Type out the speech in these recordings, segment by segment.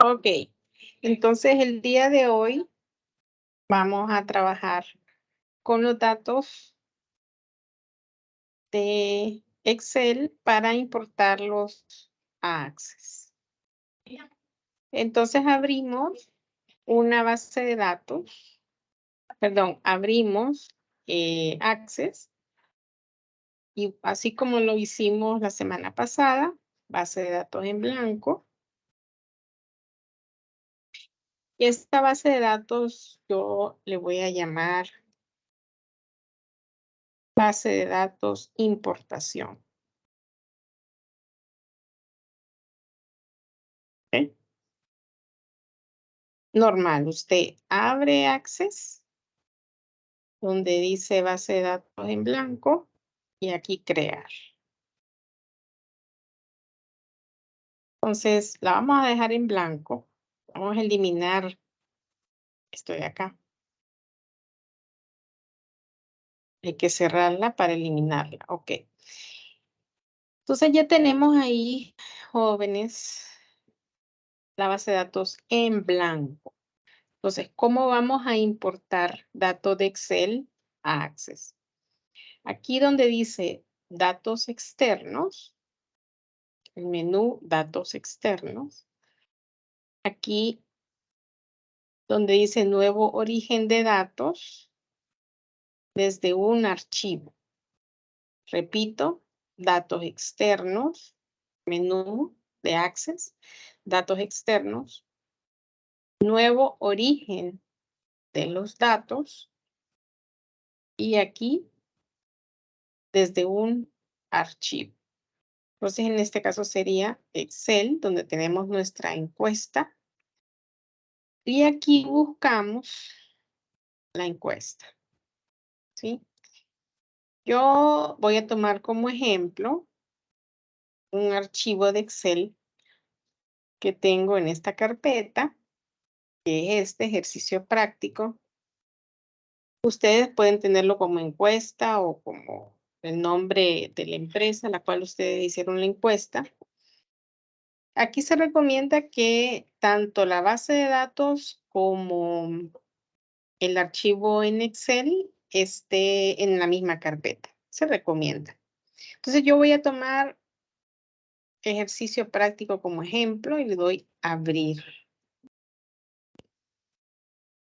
Ok, entonces el día de hoy vamos a trabajar con los datos de Excel para importarlos a Access. Entonces abrimos una base de datos, perdón, abrimos Access y así como lo hicimos la semana pasada, base de datos en blanco. Y esta base de datos yo le voy a llamar base de datos importación. ¿Ok? Normal, usted abre Access, donde dice base de datos en blanco, y aquí crear. Entonces, la vamos a dejar en blanco. Vamos a eliminar esto de acá. Hay que cerrarla para eliminarla. Ok. Entonces ya tenemos ahí, jóvenes, la base de datos en blanco. Entonces, ¿cómo vamos a importar datos de Excel a Access? Aquí donde dice datos externos, el menú datos externos, aquí donde dice nuevo origen de datos, desde un archivo. Repito, datos externos, menú de Access, datos externos, nuevo origen de los datos y aquí desde un archivo. Entonces, en este caso sería Excel, donde tenemos nuestra encuesta. Y aquí buscamos la encuesta, ¿sí? Yo voy a tomar como ejemplo un archivo de Excel que tengo en esta carpeta, que es este ejercicio práctico. Ustedes pueden tenerlo como encuesta o como el nombre de la empresa a la cual ustedes hicieron la encuesta. Aquí se recomienda que tanto la base de datos como el archivo en Excel esté en la misma carpeta. Se recomienda. Entonces yo voy a tomar ejercicio práctico como ejemplo y le doy abrir.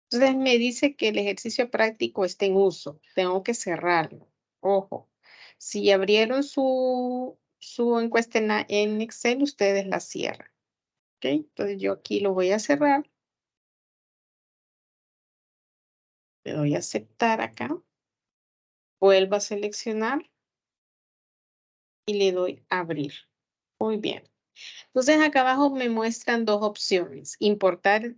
Entonces me dice que el ejercicio práctico está en uso. Tengo que cerrarlo. Ojo, si abrieron su encuesta en Excel, ustedes la cierran. ¿Ok? Entonces yo aquí lo voy a cerrar. Le doy a aceptar acá. Vuelvo a seleccionar y le doy abrir. Muy bien. Entonces acá abajo me muestran dos opciones. Importar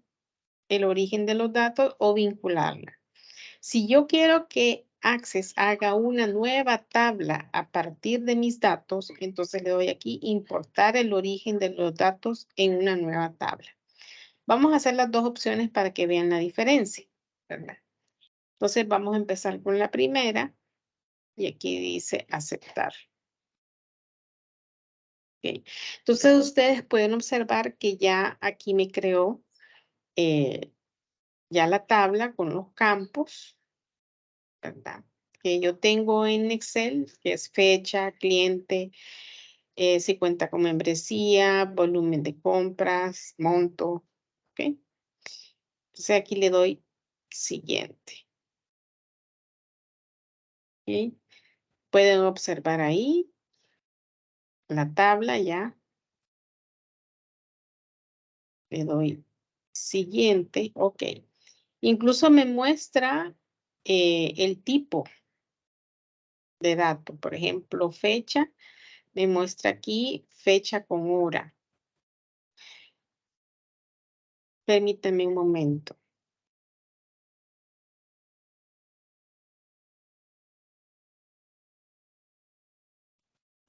el origen de los datos o vincularla. Si yo quiero que Access haga una nueva tabla a partir de mis datos, entonces le doy aquí importar el origen de los datos en una nueva tabla. Vamos a hacer las dos opciones para que vean la diferencia, ¿verdad? Entonces vamos a empezar con la primera y aquí dice aceptar. Okay. Entonces ustedes pueden observar que ya aquí me creó ya la tabla con los campos, ¿verdad? Que yo tengo en Excel, que es fecha, cliente, si cuenta con membresía, volumen de compras, monto, ¿ok? Entonces aquí le doy siguiente. ¿Ok? Pueden observar ahí la tabla ya. Le doy siguiente, ok. Incluso me muestra el tipo de dato, por ejemplo, fecha, me muestra aquí fecha con hora. Permítame un momento.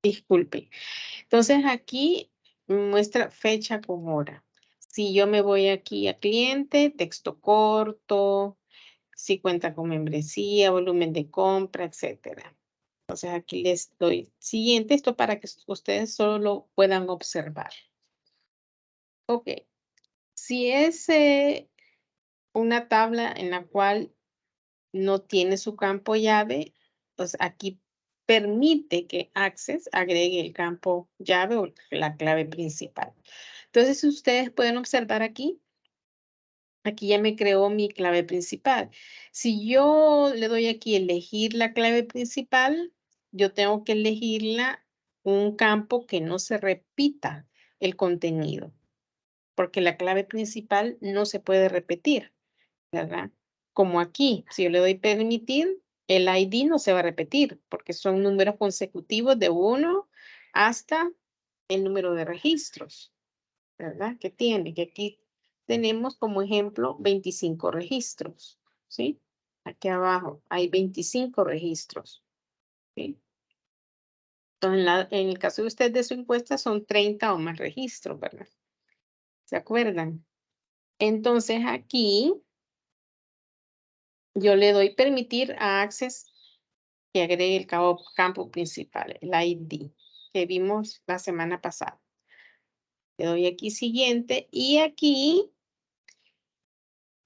Disculpe. Entonces aquí muestra fecha con hora. Si yo me voy aquí a cliente, texto corto, si cuenta con membresía, volumen de compra, etcétera. Entonces aquí les doy siguiente, esto para que ustedes solo lo puedan observar. Ok, si es una tabla en la cual no tiene su campo llave, pues aquí permite que Access agregue el campo llave o la clave principal. Entonces, ustedes pueden observar aquí, aquí ya me creó mi clave principal. Si yo le doy aquí elegir la clave principal, yo tengo que elegirla un campo que no se repita el contenido, porque la clave principal no se puede repetir, ¿verdad? Como aquí, si yo le doy permitir, el ID no se va a repetir, porque son números consecutivos de 1 hasta el número de registros, ¿verdad? Que tiene, que aquí tenemos como ejemplo 25 registros, ¿sí? Aquí abajo hay 25 registros, ¿sí? Entonces, en el caso de usted de su encuesta son 30 o más registros, ¿verdad? ¿Se acuerdan? Entonces aquí yo le doy permitir a Access que agregue el campo principal, el ID, que vimos la semana pasada. Le doy aquí siguiente y aquí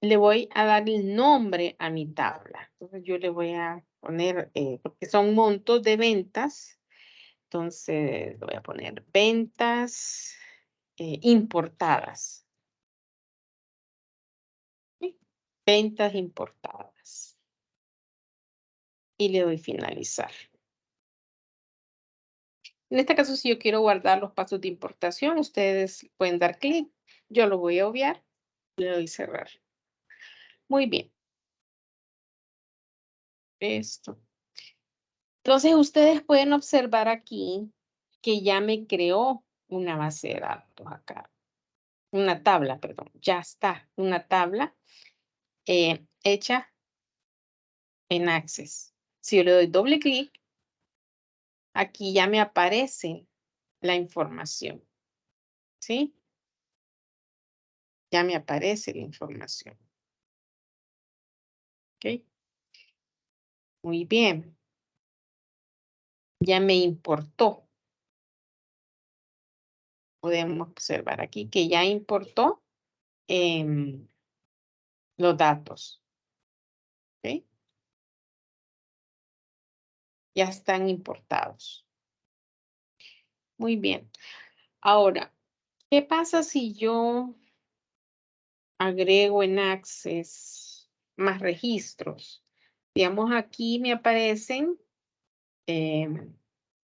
le voy a dar el nombre a mi tabla. Entonces yo le voy a poner, porque son montos de ventas, entonces le voy a poner ventas importadas. ¿Sí? Ventas importadas. Y le doy finalizar. En este caso, si yo quiero guardar los pasos de importación, ustedes pueden dar clic. Yo lo voy a obviar. Le doy cerrar. Muy bien. Esto. Entonces, ustedes pueden observar aquí que ya me creó una base de datos acá. Una tabla, perdón. Ya está. Una tabla hecha en Access. Si yo le doy doble clic, aquí ya me aparece la información. ¿Sí? Ya me aparece la información. ¿Ok? Muy bien. Ya me importó. Podemos observar aquí que ya importó los datos. ¿Ok? Ya están importados. Muy bien. Ahora, ¿qué pasa si yo agrego en Access más registros? Digamos, aquí me aparecen,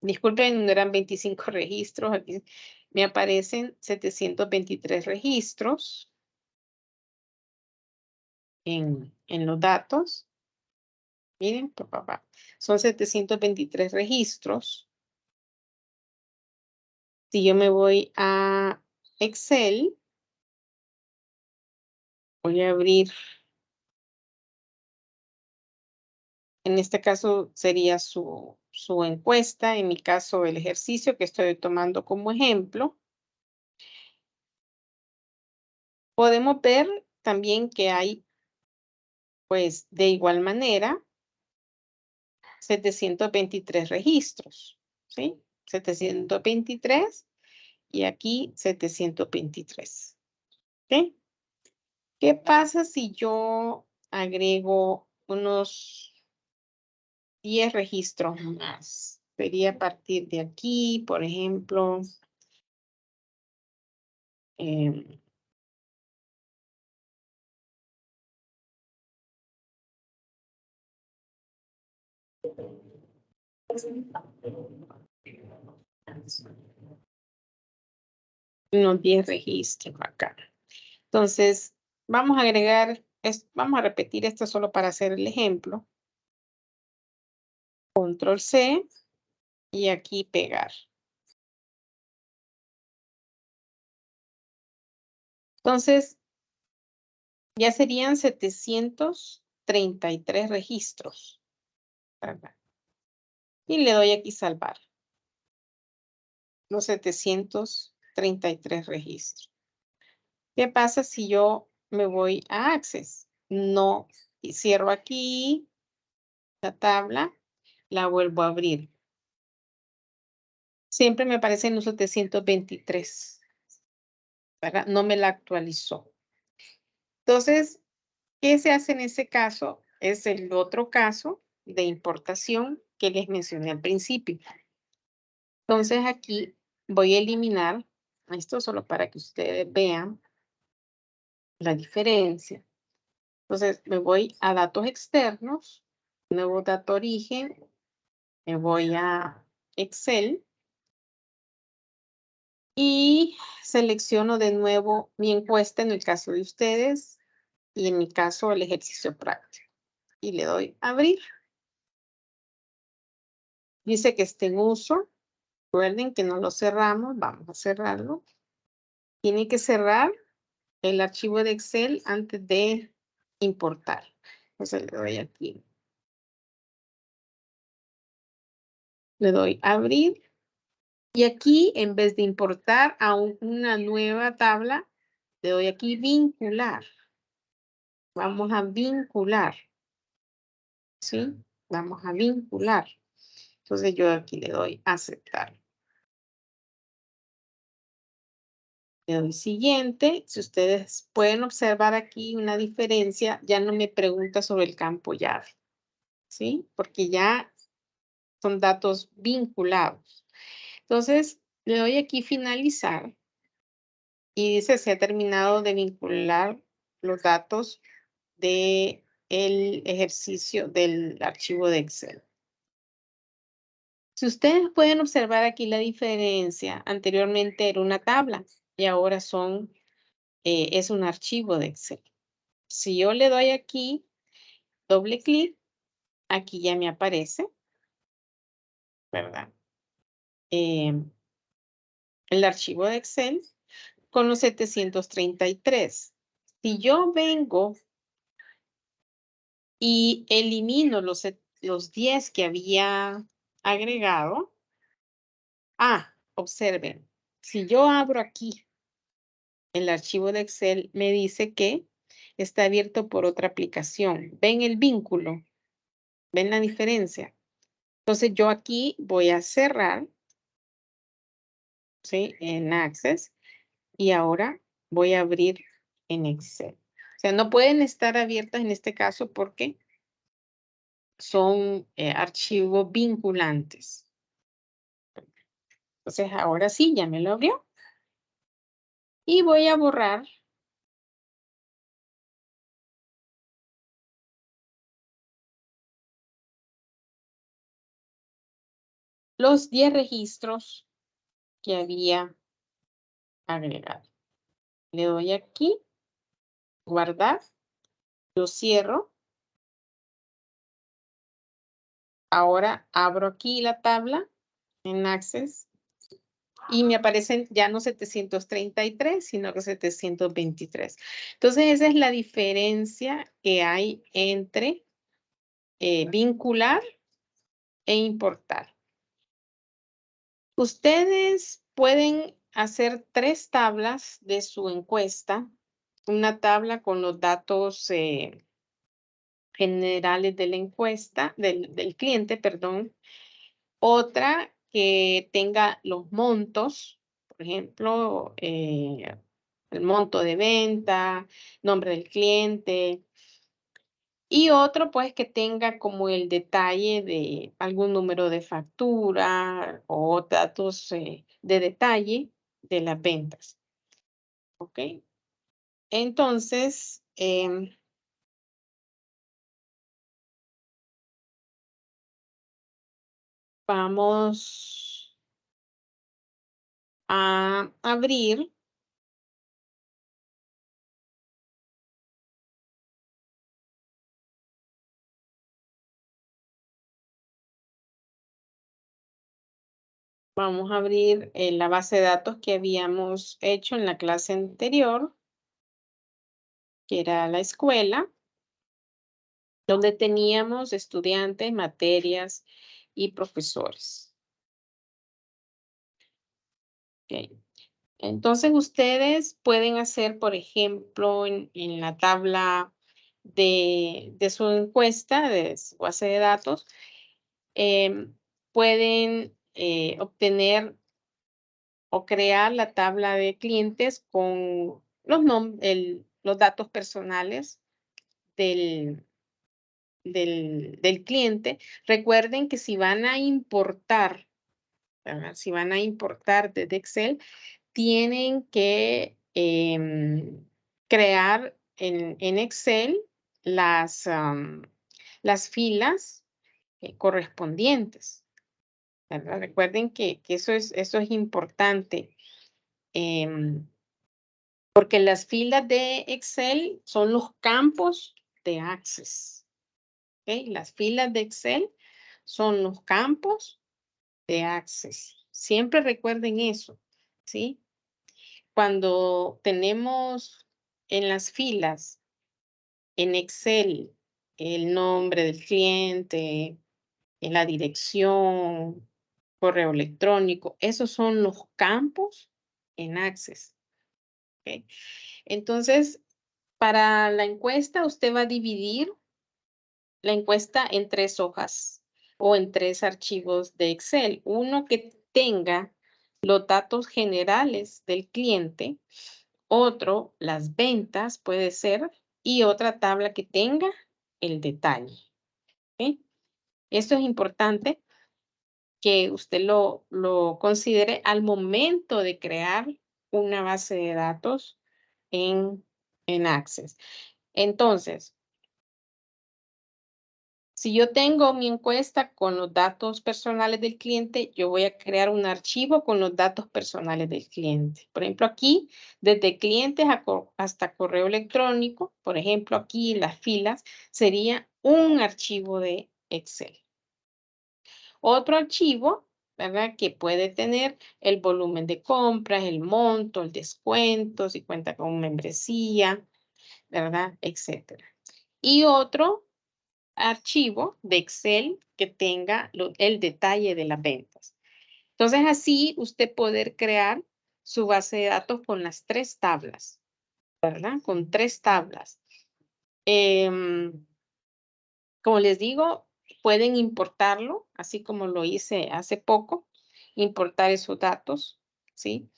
disculpen, no eran 25 registros, aquí me aparecen 723 registros en los datos. Miren, papá, son 723 registros. Si yo me voy a Excel, voy a abrir, en este caso sería su encuesta, en mi caso el ejercicio que estoy tomando como ejemplo. Podemos ver también que hay, pues, de igual manera, 723 registros, ¿sí? 723 y aquí 723, ¿ok? ¿Qué pasa si yo agrego unos 10 registros más? Sería a partir de aquí, por ejemplo, em, unos 10 registros acá. Entonces, vamos a agregar, vamos a repetir esto solo para hacer el ejemplo. Control C y aquí pegar. Entonces, ya serían 733 registros, ¿verdad? Y le doy aquí salvar. Los 733 registros. ¿Qué pasa si yo me voy a Access? No, y cierro aquí la tabla, la vuelvo a abrir. siempre me aparece en los 723, ¿verdad? No me la actualizó. Entonces, ¿qué se hace en ese caso? Es el otro caso de importación que les mencioné al principio. Entonces, aquí voy a eliminar esto solo para que ustedes vean la diferencia. Entonces, me voy a datos externos, nuevo dato origen, me voy a Excel y selecciono de nuevo mi encuesta en el caso de ustedes y en mi caso el ejercicio práctico. Y le doy abrir. Dice que está en uso. Recuerden que no lo cerramos, vamos a cerrarlo. Tiene que cerrar el archivo de Excel antes de importar. Entonces le doy aquí. Le doy abrir. Y aquí, en vez de importar a una nueva tabla, le doy aquí vincular. Vamos a vincular. ¿Sí? Vamos a vincular. Entonces yo aquí le doy aceptar. Le doy siguiente. Si ustedes pueden observar aquí una diferencia, ya no me pregunta sobre el campo llave. ¿Sí? Porque ya son datos vinculados. Entonces, le doy aquí finalizar y dice se ha terminado de vincular los datos de el ejercicio del archivo de Excel. Si ustedes pueden observar aquí la diferencia, anteriormente era una tabla y ahora es un archivo de Excel. Si yo le doy aquí, doble clic, aquí ya me aparece, ¿verdad? El archivo de Excel con los 733. Si yo vengo y elimino los 10 que había agregado, observen, si yo abro aquí el archivo de Excel, me dice que está abierto por otra aplicación. ¿Ven el vínculo? ¿Ven la diferencia? Entonces yo aquí voy a cerrar, ¿sí? En Access y ahora voy a abrir en Excel. O sea, no pueden estar abiertas en este caso porque son archivos vinculantes. Entonces ahora sí, ya me lo abrió. Y voy a borrar los 10 registros que había agregado. Le doy aquí, guardar, lo cierro. Ahora abro aquí la tabla en Access y me aparecen ya no 733, sino que 723. Entonces, esa es la diferencia que hay entre vincular e importar. Ustedes pueden hacer 3 tablas de su encuesta. Una tabla con los datos generales de la encuesta, del cliente, perdón. Otra que tenga los montos, por ejemplo, el monto de venta, nombre del cliente. Y otro, pues, que tenga como el detalle de algún número de factura o datos de detalle de las ventas. ¿Ok? Entonces, vamos a abrir la base de datos que habíamos hecho en la clase anterior, que era la escuela, donde teníamos estudiantes, materias y profesores. Ok. Entonces, ustedes pueden hacer, por ejemplo, en la tabla de su encuesta, de su base de datos, pueden obtener o crear la tabla de clientes con los datos personales del, del cliente. Recuerden que si van a importar, ¿verdad? Si van a importar desde Excel, tienen que crear en Excel las filas correspondientes, ¿verdad? Recuerden que eso es importante, porque las filas de Excel son los campos de Access. ¿Ok? Las filas de Excel son los campos de Access. Siempre recuerden eso, ¿sí? Cuando tenemos en las filas, en Excel, el nombre del cliente, en la dirección, correo electrónico, esos son los campos en Access. ¿Ok? Entonces, para la encuesta, usted va a dividir la encuesta en 3 hojas o en 3 archivos de Excel. Uno que tenga los datos generales del cliente, otro las ventas puede ser, y otra tabla que tenga el detalle. ¿Ok? Esto es importante que usted lo considere al momento de crear una base de datos en Access. Entonces, si yo tengo mi encuesta con los datos personales del cliente, yo voy a crear un archivo con los datos personales del cliente. Por ejemplo, aquí, desde clientes hasta correo electrónico, por ejemplo, aquí las filas, sería un archivo de Excel. Otro archivo, ¿verdad? Que puede tener el volumen de compras, el monto, el descuento, si cuenta con membresía, ¿verdad? Etcétera. Y otro archivo de Excel que tenga el detalle de las ventas. Entonces, así usted poder crear su base de datos con las 3 tablas, ¿verdad? Con 3 tablas. Como les digo, pueden importarlo, así como lo hice hace poco, importar esos datos, ¿sí?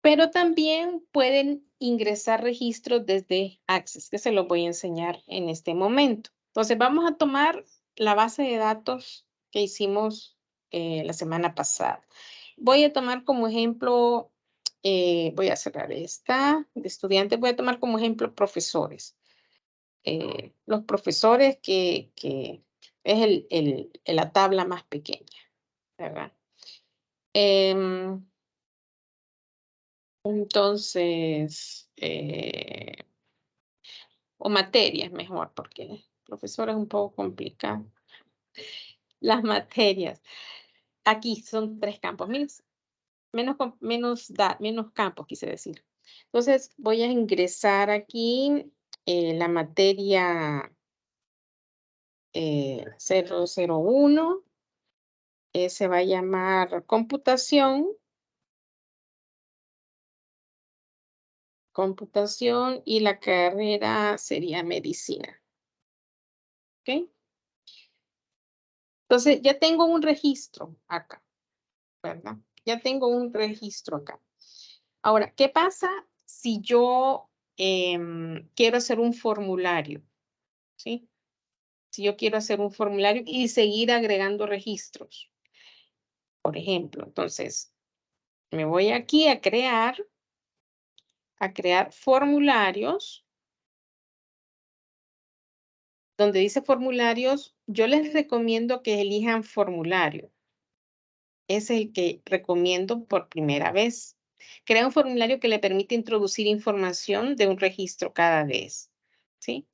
Pero también pueden ingresar registros desde Access, que se los voy a enseñar en este momento. Entonces, vamos a tomar la base de datos que hicimos la semana pasada. Voy a tomar como ejemplo, voy a cerrar esta de estudiantes, voy a tomar como ejemplo profesores. Los profesores que es la tabla más pequeña, ¿verdad? Em, entonces, o materias mejor, porque profesor es un poco complicado. Las materias. Aquí son 3 campos, menos campos, quise decir. Entonces, voy a ingresar aquí la materia 001. Se va a llamar computación y la carrera sería medicina. ¿Ok? Entonces, ya tengo un registro acá, ¿verdad? Ya tengo un registro acá. Ahora, ¿qué pasa si yo quiero hacer un formulario? ¿Sí? Si yo quiero hacer un formulario y seguir agregando registros, por ejemplo. Entonces, me voy aquí a crear formularios. Donde dice formularios, yo les recomiendo que elijan formulario. Es el que recomiendo por primera vez. Crea un formulario que le permite introducir información de un registro cada vez. ¿Sí?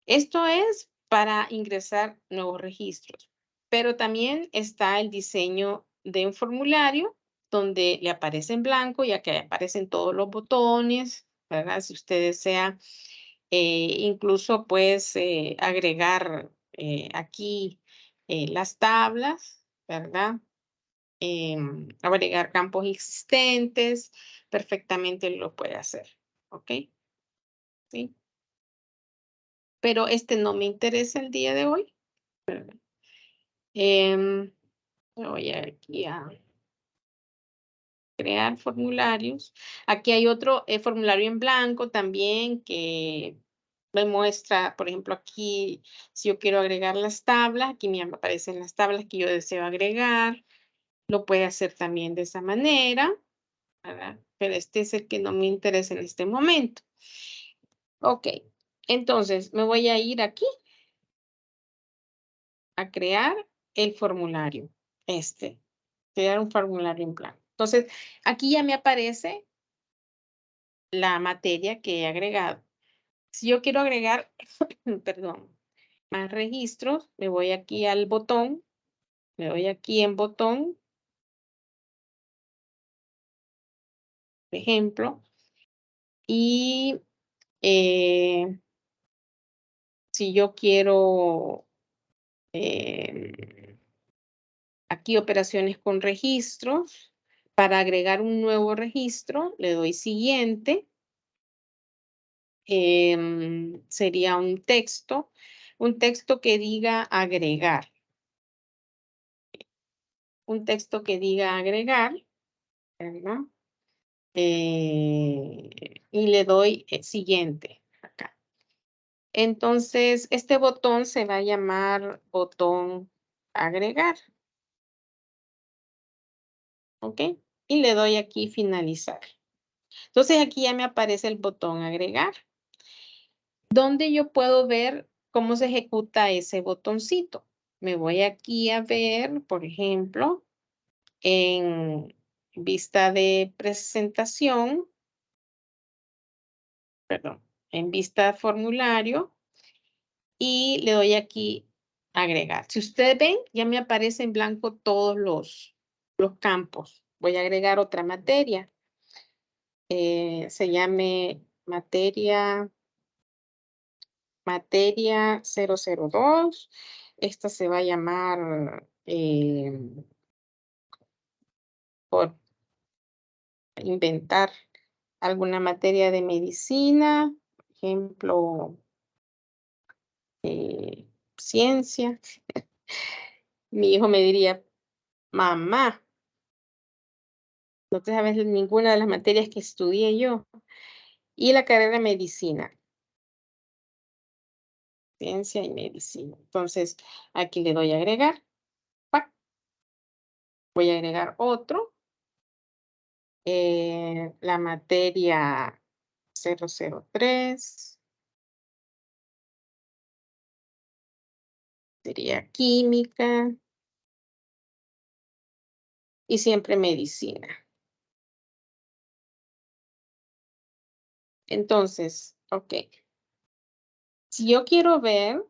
Esto es para ingresar nuevos registros, pero también está el diseño de un formulario donde le aparece en blanco, ya que aparecen todos los botones, ¿verdad? Si usted desea incluso pues agregar aquí las tablas, ¿verdad? Agregar campos existentes, perfectamente lo puede hacer, ¿ok? Sí. Pero este no me interesa el día de hoy. Em, voy aquí a crear formularios. Aquí hay otro formulario en blanco también que me muestra, por ejemplo, aquí, si yo quiero agregar las tablas, aquí me aparecen las tablas que yo deseo agregar. Lo puede hacer también de esa manera, ¿verdad? Pero este es el que no me interesa en este momento. Ok, entonces me voy a ir aquí a crear el formulario. Crear un formulario en blanco. Entonces, aquí ya me aparece la materia que he agregado. Si yo quiero agregar, perdón, más registros, me voy aquí al botón, me voy aquí en botón, por ejemplo, y si yo quiero aquí operaciones con registros, para agregar un nuevo registro, le doy siguiente. Sería un texto que diga agregar. Un texto que diga agregar, ¿verdad? Y le doy siguiente acá. Entonces, este botón se va a llamar botón agregar. ¿Ok? Y le doy aquí finalizar. Entonces, aquí ya me aparece el botón agregar, donde yo puedo ver cómo se ejecuta ese botoncito. Me voy aquí a ver, por ejemplo, en vista de presentación, perdón, en vista formulario y le doy aquí agregar. Si ustedes ven, ya me aparece en blanco todos los campos. Voy a agregar otra materia. Se llame materia 002. Esta se va a llamar por inventar alguna materia de medicina, por ejemplo, ciencia. Mi hijo me diría, mamá, no te sabes ninguna de las materias que estudié yo. Y la carrera de medicina, ciencia y medicina. Entonces, aquí le doy a agregar. ¡Pac! Voy a agregar otro. La materia 003 sería química y siempre medicina. Entonces, ok. Si yo quiero ver,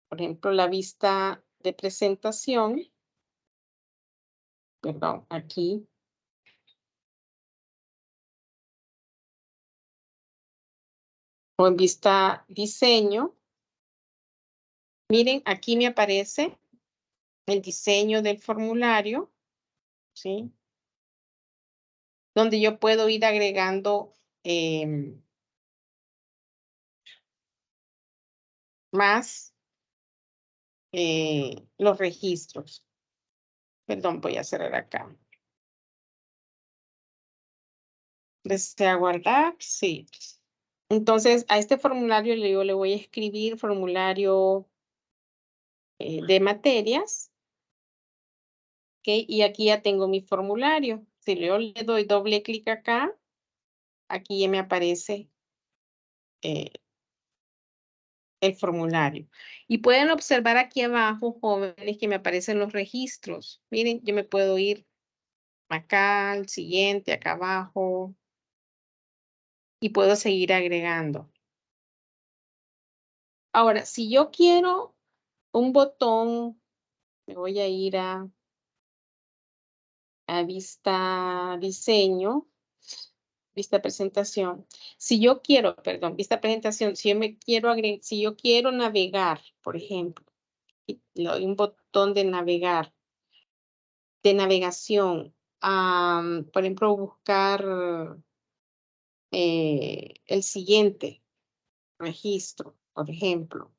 por ejemplo, la vista de presentación, perdón, aquí, o en vista diseño, miren, aquí me aparece el diseño del formulario, ¿sí? Donde yo puedo ir agregando más los registros. Perdón, voy a cerrar acá. ¿Desea guardar? Sí. Entonces, a este formulario yo le voy a escribir formulario de materias. ¿Ok? Y aquí ya tengo mi formulario. Si yo le doy doble clic acá, aquí ya me aparece eh, el formulario. Y pueden observar aquí abajo, jóvenes, que me aparecen los registros. Miren, yo me puedo ir acá, al siguiente, acá abajo, y puedo seguir agregando. Ahora, si yo quiero un botón, me voy a ir a vista diseño, vista presentación. Si yo quiero, perdón, vista presentación, si yo me quiero agregar, si yo quiero navegar, por ejemplo, y le doy un botón de navegar, de navegación, por ejemplo, buscar el siguiente registro, por ejemplo.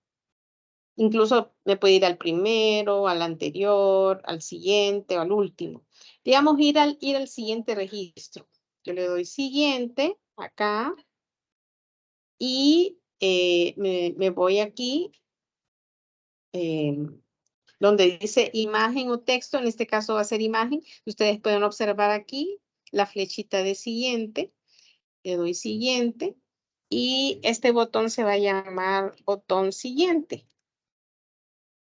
Incluso me puede ir al primero, al anterior, al siguiente o al último. Digamos, ir al siguiente registro. Yo le doy siguiente acá y me voy aquí donde dice imagen o texto. En este caso va a ser imagen. Ustedes pueden observar aquí la flechita de siguiente. Le doy siguiente y este botón se va a llamar botón siguiente.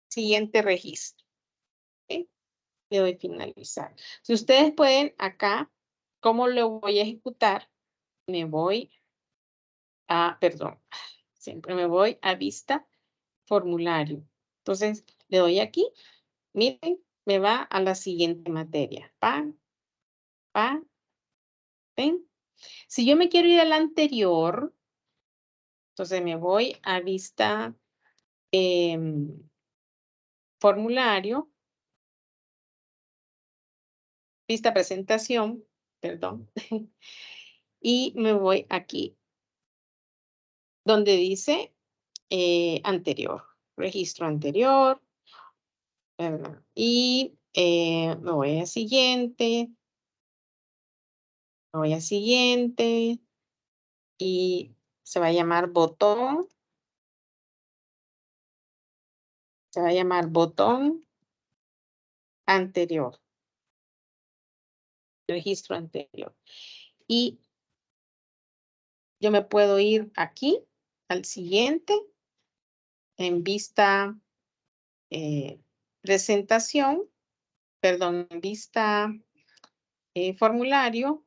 Siguiente registro. ¿Ok? Le doy finalizar. Si ustedes pueden acá, ¿cómo lo voy a ejecutar? Me voy perdón, siempre me voy a vista formulario. Entonces, le doy aquí, miren, me va a la siguiente materia. ¿Ven? Si yo me quiero ir al anterior, entonces me voy a vista formulario, vista presentación, perdón, y me voy aquí, donde dice anterior, registro anterior, ¿verdad? Y me voy a siguiente, me voy a siguiente, y se va a llamar botón, se va a llamar botón anterior, registro anterior. Y yo me puedo ir aquí al siguiente en vista presentación, perdón, en vista formulario.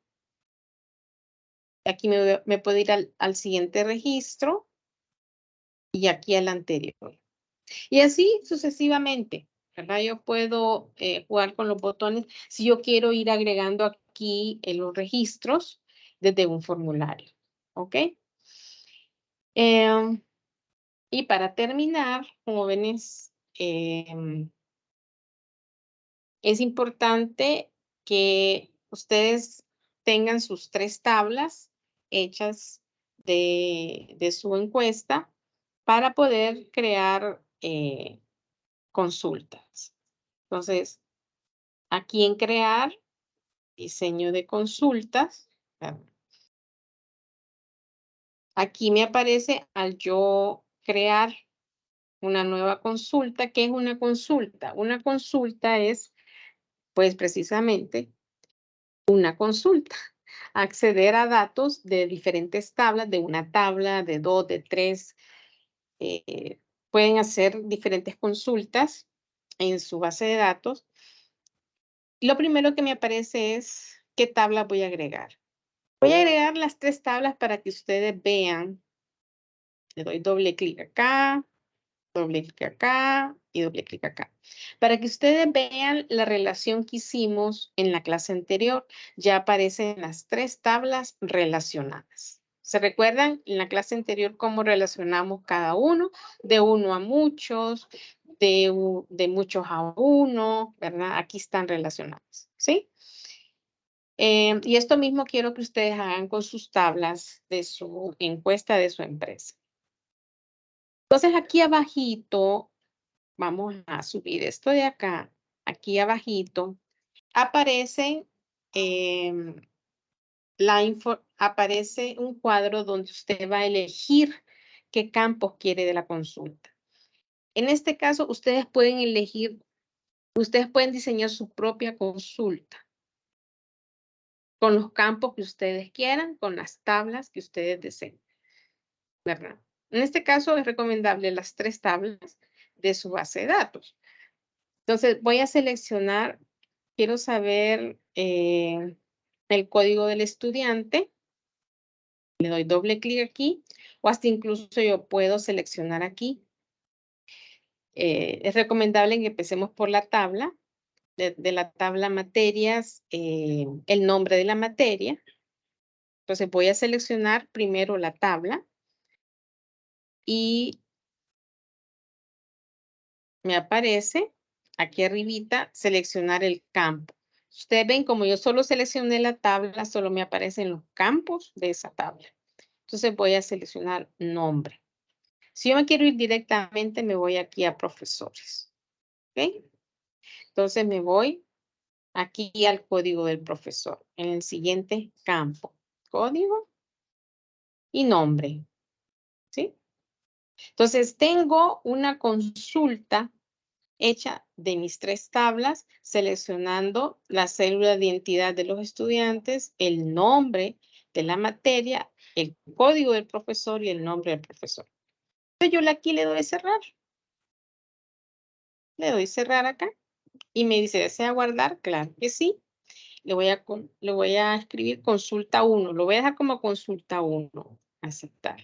Aquí me puedo ir al siguiente registro y aquí al anterior. Y así sucesivamente, ¿verdad? Yo puedo jugar con los botones si yo quiero ir agregando aquí en los registros desde un formulario. ¿Ok? Y para terminar, jóvenes, es importante que ustedes tengan sus 3 tablas hechas de su encuesta para poder crear consultas. Entonces, aquí en crear, diseño de consultas, aquí me aparece al yo crear una nueva consulta. ¿Qué es una consulta? Una consulta es, pues precisamente, una consulta. Acceder a datos de diferentes tablas, de una tabla, de 2, de 3. Pueden hacer diferentes consultas en su base de datos. Lo primero que me aparece es qué tabla voy a agregar. Voy a agregar las 3 tablas para que ustedes vean. Le doy doble clic acá, doble clic acá y doble clic acá. Para que ustedes vean la relación que hicimos en la clase anterior, ya aparecen las 3 tablas relacionadas. ¿Se recuerdan en la clase anterior cómo relacionamos cada uno? De uno a muchos, de muchos a uno, ¿verdad? Aquí están relacionadas, ¿sí? Y esto mismo quiero que ustedes hagan con sus tablas de su encuesta de su empresa. Entonces, aquí abajito, vamos a subir esto de acá. Aquí abajito aparecen, aparece un cuadro donde usted va a elegir qué campos quiere de la consulta. En este caso, ustedes pueden diseñar su propia consulta con los campos que ustedes quieran, con las tablas que ustedes deseen, ¿verdad? En este caso es recomendable las 3 tablas de su base de datos. Entonces voy a seleccionar, quiero saber el código del estudiante. Le doy doble clic aquí o hasta incluso yo puedo seleccionar aquí. Es recomendable que empecemos por la tabla, de la tabla materias, el nombre de la materia. Entonces voy a seleccionar primero la tabla y me aparece aquí arribita seleccionar el campo. Ustedes ven como yo solo seleccioné la tabla, solo me aparecen los campos de esa tabla. Entonces voy a seleccionar nombre. Si yo me quiero ir directamente, me voy aquí a profesores. ¿Ok? Entonces me voy aquí al código del profesor, en el siguiente campo. Código y nombre. ¿Sí? Entonces tengo una consulta hecha de mis 3 tablas, seleccionando la célula de identidad de los estudiantes, el nombre de la materia, el código del profesor y el nombre del profesor. Entonces yo aquí le doy cerrar. Le doy cerrar acá y me dice, ¿desea guardar? Claro que sí. Le voy a escribir consulta 1. Lo voy a dejar como consulta 1. Aceptar.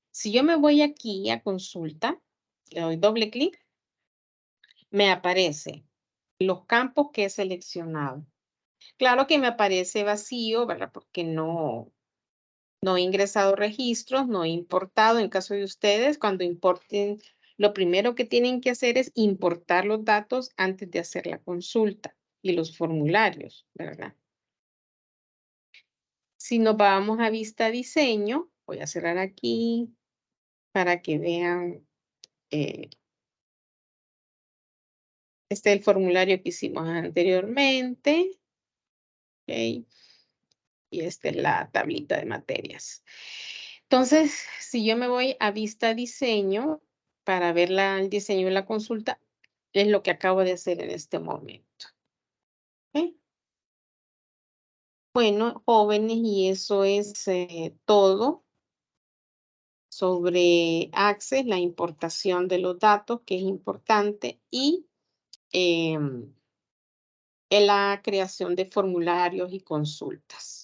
Si yo me voy aquí a consulta, le doy doble clic, me aparece los campos que he seleccionado. Claro que me aparece vacío, ¿verdad? Porque no he ingresado registros, no he importado. En caso de ustedes, cuando importen, lo primero que tienen que hacer es importar los datos antes de hacer la consulta y los formularios, ¿verdad? Si nos vamos a vista diseño, voy a cerrar aquí para que vean, este es el formulario que hicimos anteriormente. ¿Ok? Y esta es la tablita de materias. Entonces, si yo me voy a vista diseño para ver el diseño de la consulta, es lo que acabo de hacer en este momento. ¿Ok? Bueno, jóvenes, y eso es todo sobre Access, la importación de los datos, que es importante, y en la creación de formularios y consultas.